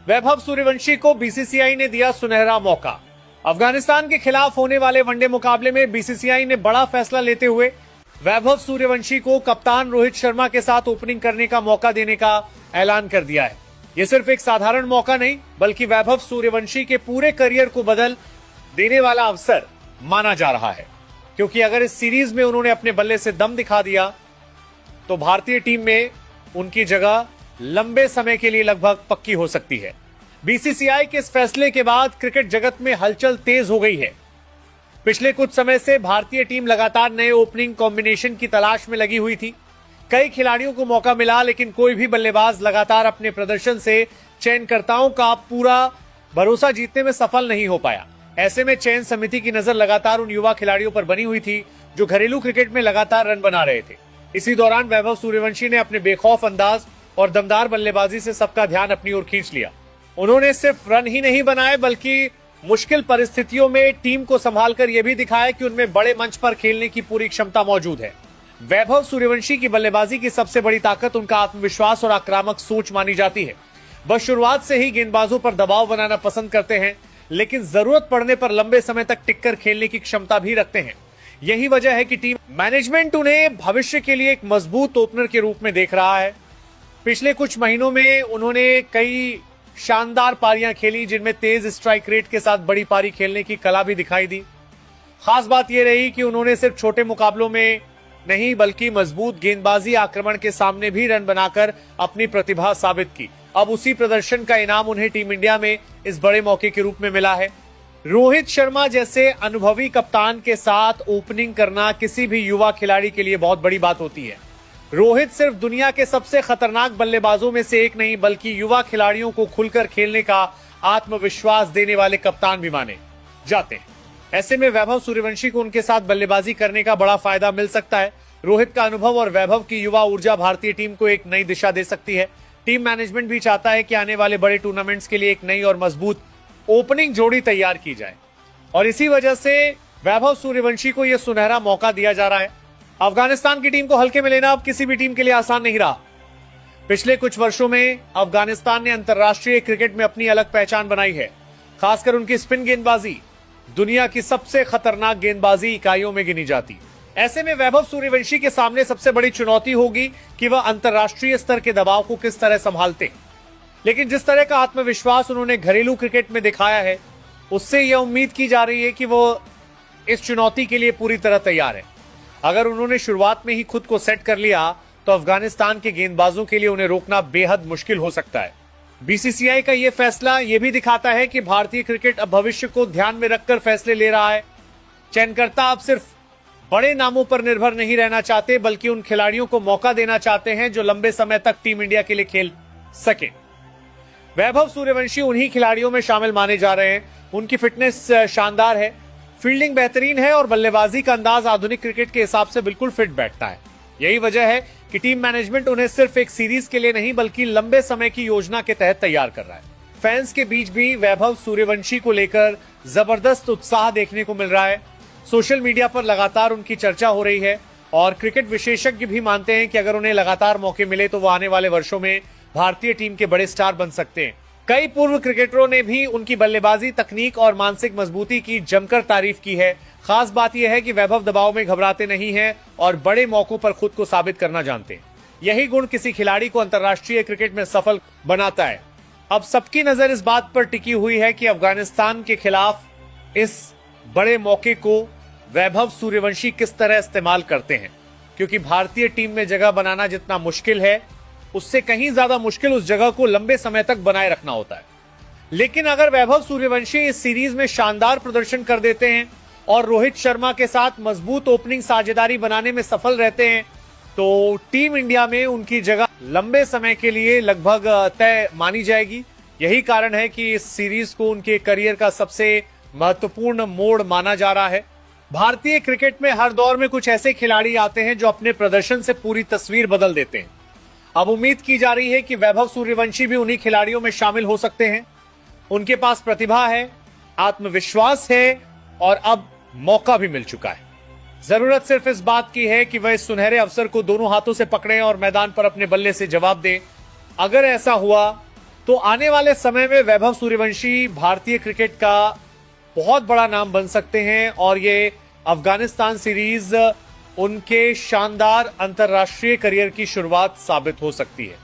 वैभव सूर्यवंशी को बीसीसीआई ने दिया सुनहरा मौका। अफगानिस्तान के खिलाफ होने वाले वनडे मुकाबले में बीसीसीआई ने बड़ा फैसला लेते हुए वैभव सूर्यवंशी को कप्तान रोहित शर्मा के साथ ओपनिंग करने का मौका देने का ऐलान कर दिया है। यह सिर्फ एक साधारण मौका नहीं बल्कि वैभव सूर्यवंशी के पूरे करियर को बदल देने वाला अवसर माना जा रहा है, क्योंकि अगर इस सीरीज में उन्होंने अपने बल्ले से दम दिखा दिया तो भारतीय टीम में उनकी जगह लंबे समय के लिए लगभग पक्की हो सकती है। बीसीसीआई के इस फैसले के बाद क्रिकेट जगत में हलचल तेज हो गई है। पिछले कुछ समय से भारतीय टीम लगातार नए ओपनिंग कॉम्बिनेशन की तलाश में लगी हुई थी। कई खिलाड़ियों को मौका मिला, लेकिन कोई भी बल्लेबाज लगातार अपने प्रदर्शन से चयनकर्ताओं का पूरा भरोसा जीतने में सफल नहीं हो पाया। ऐसे में चयन समिति की नजर लगातार उन युवा खिलाड़ियों पर बनी हुई थी जो घरेलू क्रिकेट में लगातार रन बना रहे थे। इसी दौरान वैभव सूर्यवंशी ने अपने बेखौफ अंदाज और दमदार बल्लेबाजी से सबका ध्यान अपनी ओर खींच लिया। उन्होंने सिर्फ रन ही नहीं बनाए बल्कि मुश्किल परिस्थितियों में टीम को संभालकर यह भी दिखाया कि उनमें बड़े मंच पर खेलने की पूरी क्षमता मौजूद है। वैभव सूर्यवंशी की बल्लेबाजी की सबसे बड़ी ताकत उनका आत्मविश्वास और आक्रामक सोच मानी जाती है। वह शुरुआत से ही गेंदबाजों पर दबाव बनाना पसंद करते हैं, लेकिन जरूरत पड़ने पर लंबे समय तक टिककर खेलने की क्षमता भी रखते हैं। यही वजह है कि टीम मैनेजमेंट उन्हें भविष्य के लिए एक मजबूत ओपनर के रूप में देख रहा है। पिछले कुछ महीनों में उन्होंने कई शानदार पारियां खेली, जिनमें तेज स्ट्राइक रेट के साथ बड़ी पारी खेलने की कला भी दिखाई दी। खास बात यह रही कि उन्होंने सिर्फ छोटे मुकाबलों में नहीं बल्कि मजबूत गेंदबाजी आक्रमण के सामने भी रन बनाकर अपनी प्रतिभा साबित की। अब उसी प्रदर्शन का इनाम उन्हें टीम इंडिया में इस बड़े मौके के रूप में मिला है। रोहित शर्मा जैसे अनुभवी कप्तान के साथ ओपनिंग करना किसी भी युवा खिलाड़ी के लिए बहुत बड़ी बात होती है। रोहित सिर्फ दुनिया के सबसे खतरनाक बल्लेबाजों में से एक नहीं बल्कि युवा खिलाड़ियों को खुलकर खेलने का आत्मविश्वास देने वाले कप्तान भी माने जाते हैं। ऐसे में वैभव सूर्यवंशी को उनके साथ बल्लेबाजी करने का बड़ा फायदा मिल सकता है। रोहित का अनुभव और वैभव की युवा ऊर्जा भारतीय टीम को एक नई दिशा दे सकती है। टीम मैनेजमेंट भी चाहता है कि आने वाले बड़े टूर्नामेंट्स के लिए एक नई और मजबूत ओपनिंग जोड़ी तैयार की जाए, और इसी वजह से वैभव सूर्यवंशी को यह सुनहरा मौका दिया जा रहा है। अफगानिस्तान की टीम को हल्के में लेना अब किसी भी टीम के लिए आसान नहीं रहा। पिछले कुछ वर्षों में अफगानिस्तान ने अंतर्राष्ट्रीय क्रिकेट में अपनी अलग पहचान बनाई है। खासकर उनकी स्पिन गेंदबाजी दुनिया की सबसे खतरनाक गेंदबाजी इकाइयों में गिनी जाती। ऐसे में वैभव सूर्यवंशी के सामने सबसे बड़ी चुनौती होगी कि वह अंतर्राष्ट्रीय स्तर के दबाव को किस तरह संभालते। लेकिन जिस तरह का आत्मविश्वास उन्होंने घरेलू क्रिकेट में दिखाया है, उससे यह उम्मीद की जा रही है कि वो इस चुनौती के लिए पूरी तरह तैयार है। अगर उन्होंने शुरुआत में ही खुद को सेट कर लिया तो अफगानिस्तान के गेंदबाजों के लिए उन्हें रोकना बेहद मुश्किल हो सकता है। बीसीसीआई का यह फैसला यह भी दिखाता है कि भारतीय क्रिकेट अब भविष्य को ध्यान में रखकर फैसले ले रहा है। चयनकर्ता अब सिर्फ बड़े नामों पर निर्भर नहीं रहना चाहते बल्कि उन खिलाड़ियों को मौका देना चाहते हैं जो लंबे समय तक टीम इंडिया के लिए खेल सके। वैभव सूर्यवंशी उन्हीं खिलाड़ियों में शामिल माने जा रहे हैं। उनकी फिटनेस शानदार है, फील्डिंग बेहतरीन है और बल्लेबाजी का अंदाज आधुनिक क्रिकेट के हिसाब से बिल्कुल फिट बैठता है। यही वजह है कि टीम मैनेजमेंट उन्हें सिर्फ एक सीरीज के लिए नहीं बल्कि लंबे समय की योजना के तहत तैयार कर रहा है। फैंस के बीच भी वैभव सूर्यवंशी को लेकर जबरदस्त उत्साह देखने को मिल रहा है। सोशल मीडिया पर लगातार उनकी चर्चा हो रही है और क्रिकेट विशेषज्ञ भी मानते हैं कि अगर उन्हें लगातार मौके मिले तो वो आने वाले वर्षों में भारतीय टीम के बड़े स्टार बन सकते हैं। कई पूर्व क्रिकेटरों ने भी उनकी बल्लेबाजी तकनीक और मानसिक मजबूती की जमकर तारीफ की है। खास बात यह है कि वैभव दबाव में घबराते नहीं हैं और बड़े मौकों पर खुद को साबित करना जानते हैं। यही गुण किसी खिलाड़ी को अंतर्राष्ट्रीय क्रिकेट में सफल बनाता है। अब सबकी नजर इस बात पर टिकी हुई है कि अफगानिस्तान के खिलाफ इस बड़े मौके को वैभव सूर्यवंशी किस तरह इस्तेमाल करते हैं, क्योंकि भारतीय टीम में जगह बनाना जितना मुश्किल है उससे कहीं ज्यादा मुश्किल उस जगह को लंबे समय तक बनाए रखना होता है। लेकिन अगर वैभव सूर्यवंशी इस सीरीज में शानदार प्रदर्शन कर देते हैं और रोहित शर्मा के साथ मजबूत ओपनिंग साझेदारी बनाने में सफल रहते हैं तो टीम इंडिया में उनकी जगह लंबे समय के लिए लगभग तय मानी जाएगी। यही कारण है कि इस सीरीज को उनके करियर का सबसे महत्वपूर्ण मोड़ माना जा रहा है। भारतीय क्रिकेट में हर दौर में कुछ ऐसे खिलाड़ी आते हैं जो अपने प्रदर्शन से पूरी तस्वीर बदल देते हैं। अब उम्मीद की जा रही है कि वैभव सूर्यवंशी भी उन्हीं खिलाड़ियों में शामिल हो सकते हैं। उनके पास प्रतिभा है, आत्मविश्वास है और अब मौका भी मिल चुका है। जरूरत सिर्फ इस बात की है कि वह इस सुनहरे अवसर को दोनों हाथों से पकड़ें और मैदान पर अपने बल्ले से जवाब दें। अगर ऐसा हुआ तो आने वाले समय में वैभव सूर्यवंशी भारतीय क्रिकेट का बहुत बड़ा नाम बन सकते हैं और ये अफगानिस्तान सीरीज उनके शानदार अंतर्राष्ट्रीय करियर की शुरुआत साबित हो सकती है।